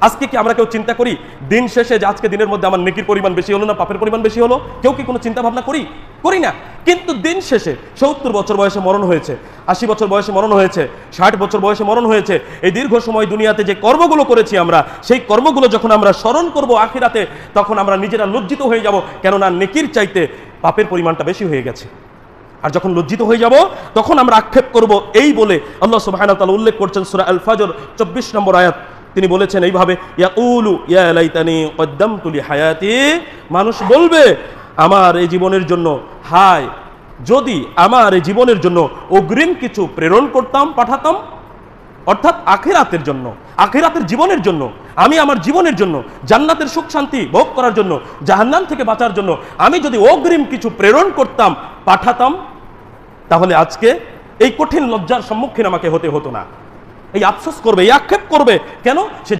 আজকে কি আমরা কেউ চিন্তা করি দিন শেষে যে আজকে দিনের মধ্যে আমার নেকির পরিমাণ বেশি হলো না পাপের পরিমাণ বেশি হলো? কেউ কি কোনো চিন্তা ভাবনা করি না। কিন্তু দিন শেষে 70 বছর বয়সে মরণ হয়েছে, 80 বছর বয়সে মরণ হয়েছে, 60 বছর বয়সে মরণ হয়েছে। এই দীর্ঘ সময় দুনিয়াতে যে কর্মগুলো করেছি আমরা, সেই কর্মগুলো যখন আমরা স্মরণ করব আখিরাতে, তখন আমরা নিজেরা লজ্জিত হয়ে যাব, কেননা নেকির চাইতে পাপের পরিমাণটা বেশি হয়ে গেছে। আর যখন লজ্জিত হয়ে যাব তখন আমরা আক্ষেপ করব, এই বলে আল্লাহ সুবহানাহু ওয়া তাআলা উল্লেখ করছেন সূরা আল ফজর 24 নম্বর আয়াত। তিনি বলেছেন এইভাবে, ইয়াকুলু ইয়া লাইতানি কদ্দামতু লি হায়াতি, মানুষ বলবে আমার এই জীবনের জন্য, হায় যদি আমার এই জীবনের জন্য অগ্রিম কিছু প্রেরণ করতাম, পাঠাতাম, অর্থাৎ আখিরাতের জন্য, আখিরাতের জীবনের জন্য, আমি আমার জীবনের জন্য জান্নাতের সুখ শান্তি ভোগ করার জন্য, জাহান্নাম থেকে বাঁচার জন্য আমি যদি অগ্রিম কিছু প্রেরণ করতাম, পাঠাতাম, তাহলে আজকে এই কঠিন লজ্জার সম্মুখীন আমাকে হতে হতো না। এই আফসোস করবে, এই আক্ষেপ করবে, কেন? সে